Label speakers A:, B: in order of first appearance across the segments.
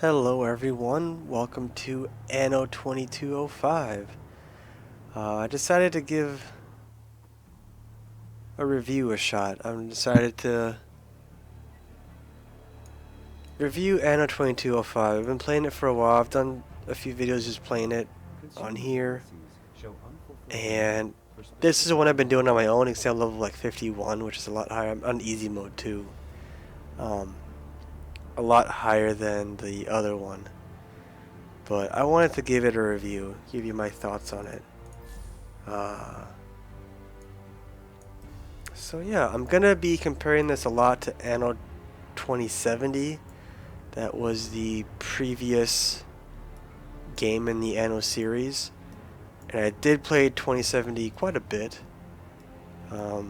A: Hello everyone, welcome to Anno 2205. I decided to give a review a shot. I decided to review Anno 2205. I've been playing it for a while. I've done a few videos just playing it on here. And this is the one I've been doing on my own, except I'm level like 51, which is a lot higher. I'm on easy mode too. A lot higher than the other one. But I wanted to give it a review, give you my thoughts on it. So yeah, I'm gonna be comparing this a lot to Anno 2070. That was the previous game in the Anno series, and I did play 2070 quite a bit. I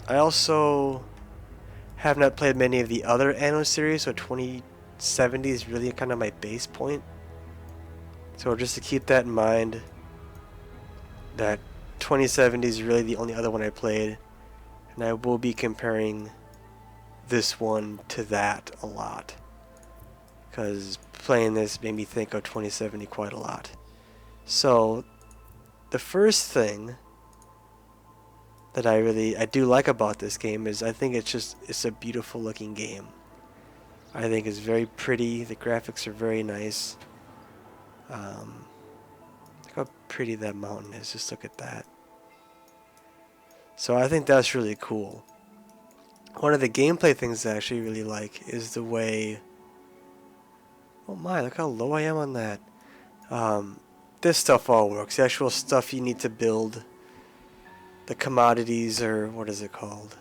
A: also have not played many of the other Anno series, so 2070 is really kind of my base point. So just to keep that in mind, that 2070 is really the only other one I played, and I will be comparing this one to that a lot, because playing this made me think of 2070 quite a lot. So the first thing that I do like about this game is I think it's a beautiful looking game. I think it's very pretty. The graphics are very nice. Look how pretty that mountain is. Just look at that. So I think that's really cool. One of the gameplay things I actually really like is the way... Oh my, look how low I am on that. This stuff all works. The actual stuff you need to build. The commodities, or what is it called?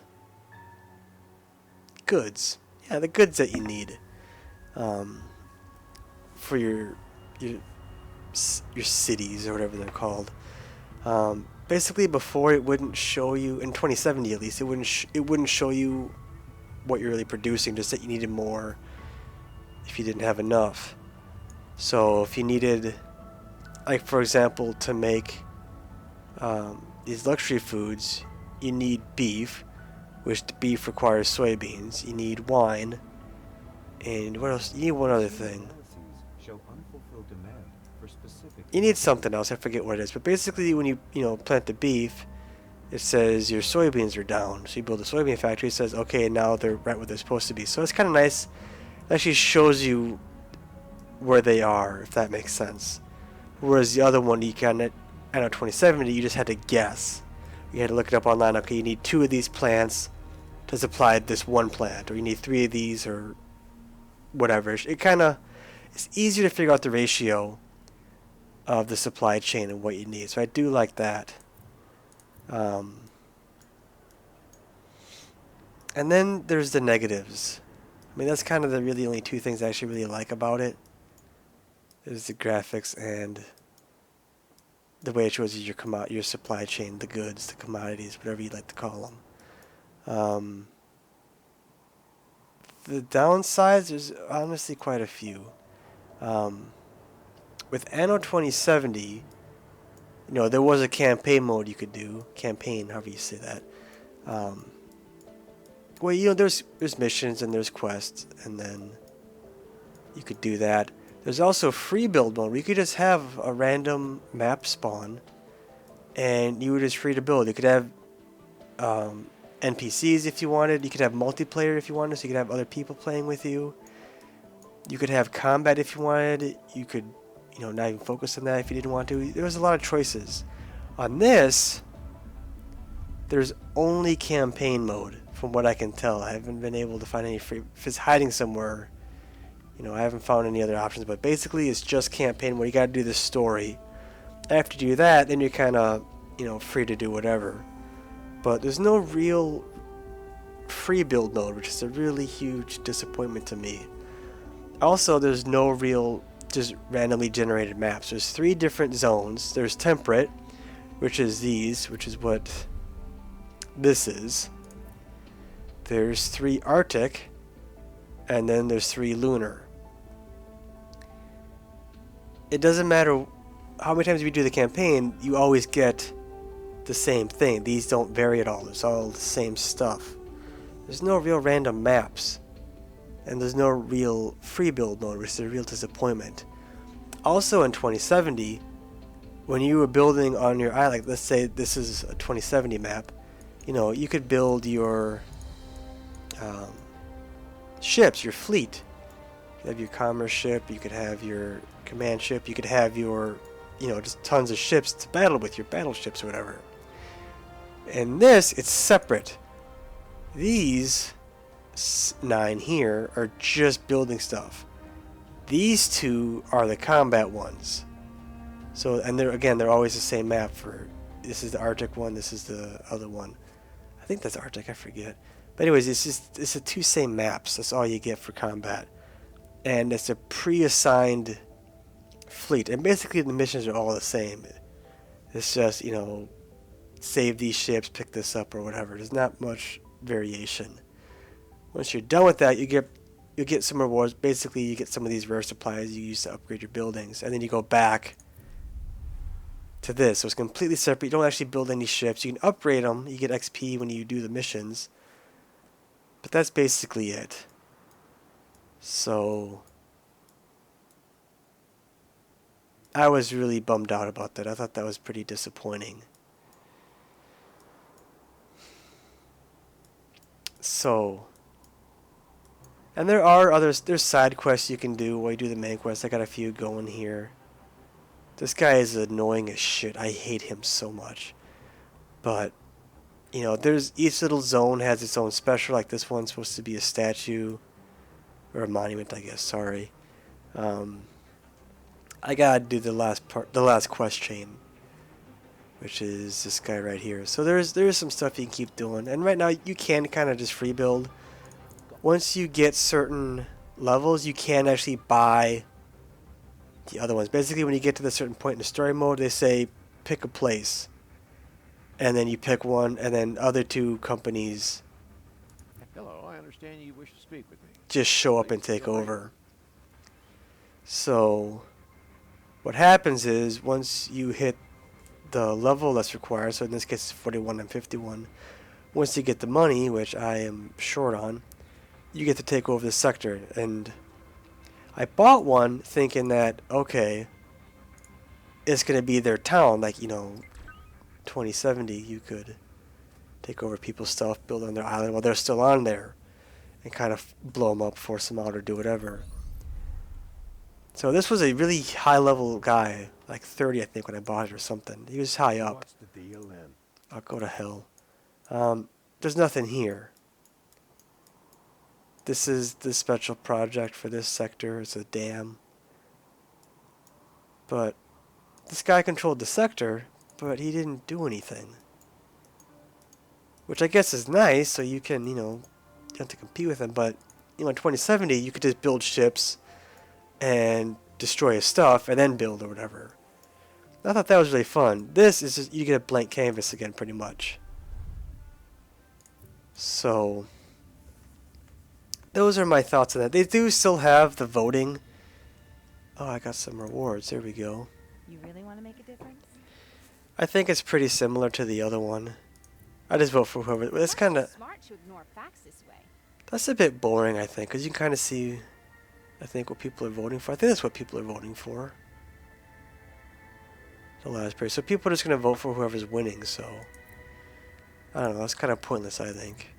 A: Goods. Yeah, the goods that you need. For your cities, or whatever they're called. Basically, before it wouldn't show you, in 2070 at least, it wouldn't show you what you're really producing, just that you needed more if you didn't have enough. So if you needed, like for example, to make these luxury foods, you need beef, which the beef requires soybeans. You need wine, and what else? You need one other thing. You need something else. I forget what it is. But basically, when you plant the beef, it says your soybeans are down. So you build a soybean factory. It says, okay, now they're right where they're supposed to be. So it's kind of nice. It actually shows you where they are, if that makes sense. Whereas the other one, you kind of, I know 2070, you just had to guess. You had to look it up online. Okay, you need 2 of these plants to supply this one plant, or you need 3 of these, or whatever. It's easier to figure out the ratio of the supply chain and what you need. So I do like that. And then there's the negatives. I mean, that's kind of the really only 2 things I actually really like about it. There's the graphics and the way it shows you your supply chain, the goods, the commodities, whatever you'd like to call them. The downsides, there's honestly quite a few. With Anno 2070, there was a campaign mode you could do. Campaign, however you say that. Well, there's missions and there's quests, and then you could do that. There's also free build mode where you could just have a random map spawn, and you were just free to build. You could have NPCs if you wanted. You could have multiplayer if you wanted, so you could have other people playing with you. You could have combat if you wanted. You could, not even focus on that if you didn't want to. There was a lot of choices. On this, there's only campaign mode, from what I can tell. I haven't been able to find any free. If it's hiding somewhere, I haven't found any other options. But basically, it's just campaign where you got to do the story. After you do that, then you're kind of, free to do whatever. But there's no real free build mode, which is a really huge disappointment to me. Also, there's no real just randomly generated maps. There's 3 different zones. There's temperate, which is what this is. There's 3 Arctic, and then there's 3 lunar. It doesn't matter how many times you do the campaign, you always get the same thing. These don't vary at all. It's all the same stuff. There's no real random maps. and there's no real free build mode, which is a real disappointment. Also in 2070, when you were building on your island, let's say this is a 2070 map, you know, you could build your ships, your fleet. You could have your commerce ship, you could have your command ship, you could have your, you know, just tons of ships to battle with, your battleships or whatever. And this, it's separate. These 9 here are just building stuff. These 2 are the combat ones. So, and they're always the same map. For this is the Arctic one, this is the other one. I think that's Arctic, I forget. But anyways, it's the 2 same maps. That's all you get for combat. And it's a pre-assigned fleet. And basically the missions are all the same. It's just, you know, save these ships, pick this up or whatever. There's not much variation. Once you're done with that, you get some rewards. Basically, you get some of these rare supplies you use to upgrade your buildings, and then you go back to this. So it's completely separate. You don't actually build any ships. You can upgrade them. You get XP when you do the missions. But that's basically it. So I was really bummed out about that. I thought that was pretty disappointing. So, and there are others, there's side quests you can do while you do the main quest. I got a few going here. This guy is annoying as shit. I hate him so much. But, you know, there's each little zone has its own special. Like this one's supposed to be a statue. Or a monument, I guess, sorry. I gotta do the last quest chain. Which is this guy right here. So there's some stuff you can keep doing. And right now you can kind of just free build. Once you get certain levels, you can actually buy the other ones. Basically, when you get to the certain point in the story mode, they say pick a place. And then you pick one, and then other 2 companies
B: Hello, I understand you wish to speak with me.
A: just show up and take over. So what happens is once you hit the level that's required, so in this case it's 41 and 51, once you get the money, which I am short on, you get to take over the sector. And I bought one thinking that, okay, it's going to be their town, like, you know, 2070, you could take over people's stuff, build on their island while they're still on there, and kind of blow them up, force them out, or do whatever. So this was a really high-level guy, like 30, I think, when I bought it or something. He was high up.
B: What's the deal then?
A: I'll go to hell. There's nothing here. This is the special project for this sector. It's a dam. But this guy controlled the sector, but he didn't do anything. Which I guess is nice, so you can, you know, you have to compete with him. But, you know, in 2070, you could just build ships and destroy his stuff and then build or whatever. I thought that was really fun. This is just, you get a blank canvas again, pretty much. So those are my thoughts on that. They do still have the voting. Oh, I got some rewards. There we go.
C: You really want to make a difference?
A: I think it's pretty similar to the other one. I just vote for whoever. It's kind of
C: smart to ignore facts this way.
A: that's a bit boring, I think, because you can kind of see, I think, what people are voting for. I think that's what people are voting for. The last period. So people are just going to vote for whoever's winning. So I don't know. That's kind of pointless, I think.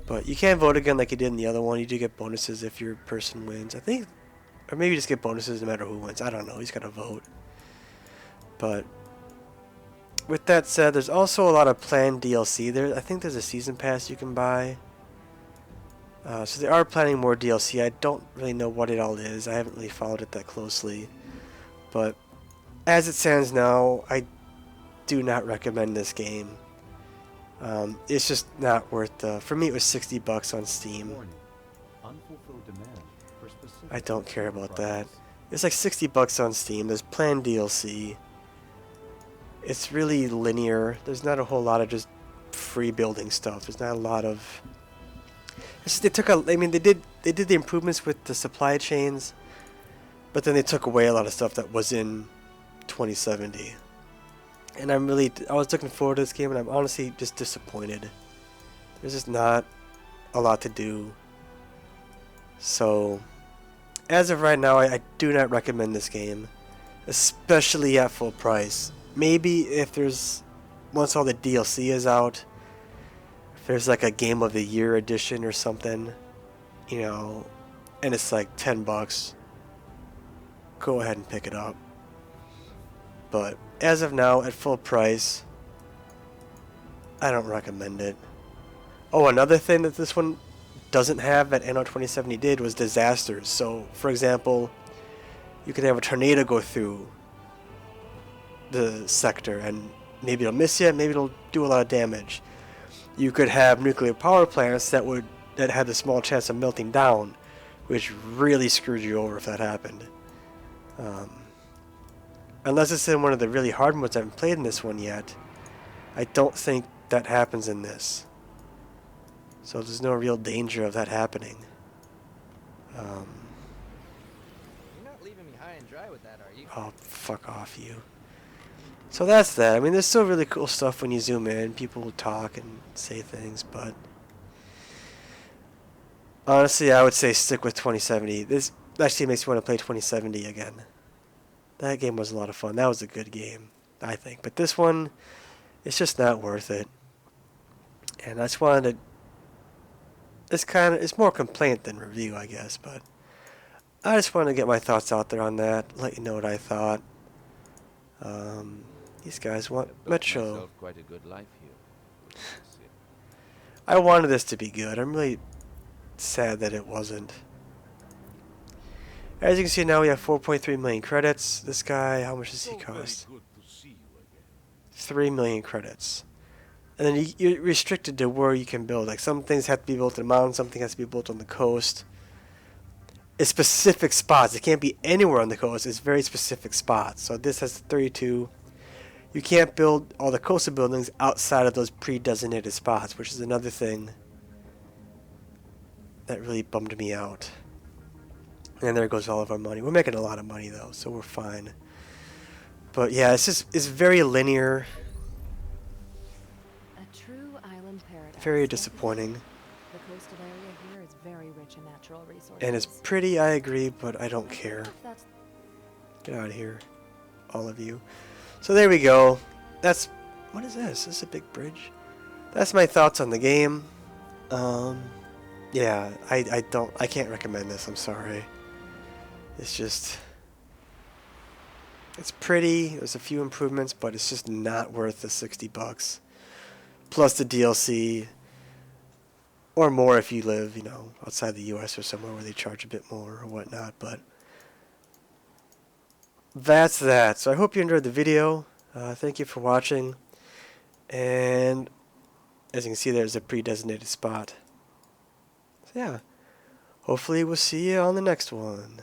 A: But you can't vote again like you did in the other one. You do get bonuses if your person wins. I think, or maybe you just get bonuses no matter who wins. I don't know. He's got to vote. But with that said, there's also a lot of planned DLC there. I think there's a season pass you can buy. So they are planning more DLC. I don't really know what it all is. I haven't really followed it that closely. But as it stands now, I do not recommend this game. It's just not worth the... For me, it was $60 on Steam. I don't care about that. It's like $60 on Steam. There's planned DLC. It's really linear. There's not a whole lot of just free building stuff. There's not a lot of... It's just they took a... I mean, they did the improvements with the supply chains, but then they took away a lot of stuff that was in 2070. And I was looking forward to this game, and I'm honestly just disappointed. There's just not a lot to do. So, as of right now, I do not recommend this game, especially at full price. Maybe if there's, once all the DLC is out, if there's like a Game of the Year edition or something, you know, and it's like $10, go ahead and pick it up. But as of now, at full price, I don't recommend it. Oh, another thing that this one doesn't have that Anno 2070 did was disasters. So, for example, you could have a tornado go through the sector and maybe it'll miss you, maybe it'll do a lot of damage. You could have nuclear power plants that had a small chance of melting down, which really screwed you over if that happened. Unless it's in one of the really hard modes, I haven't played in this one yet. I don't think that happens in this. So there's no real danger of that happening.
D: You're not leaving me high and dry with that, are you?
A: Oh, fuck off, you. So that's that. I mean, there's still really cool stuff when you zoom in. People will talk and say things, but honestly, I would say stick with 2070. This actually makes me want to play 2070 again. That game was a lot of fun. That was a good game, I think. But this one, it's just not worth it. And I just wanted to... It's more complaint than review, I guess, but I just wanted to get my thoughts out there on that, let you know what I thought. These guys want Metro.
B: Quite a good life here.
A: I wanted this to be good. I'm really sad that it wasn't. As you can see now, we have 4.3 million credits. This guy, how much does he cost? 3 million credits. And then you're restricted to where you can build. Like, some things have to be built in the mountains, something has to be built on the coast. It's specific spots. It can't be anywhere on the coast. It's very specific spots. So this has 32. You can't build all the coastal buildings outside of those pre-designated spots, which is another thing that really bummed me out. And there goes all of our money. We're making a lot of money though, so we're fine. But yeah, it's very linear.
C: A true island paradise.
A: Very disappointing.
C: The coastal area here is very rich in natural resources.
A: And it's pretty, I agree, but I don't care.
C: That's
A: Get out of here, all of you. So there we go. That's... What is this? This is a big bridge? That's my thoughts on the game. Yeah, I can't recommend this, I'm sorry. It's just... It's pretty, there's a few improvements, but it's just not worth the $60. Plus the DLC, or more if you live, you know, outside the US or somewhere where they charge a bit more or whatnot, but that's that. So I hope you enjoyed the video. Thank you for watching, and as you can see, there's a pre-designated spot. So yeah, hopefully we'll see you on the next one.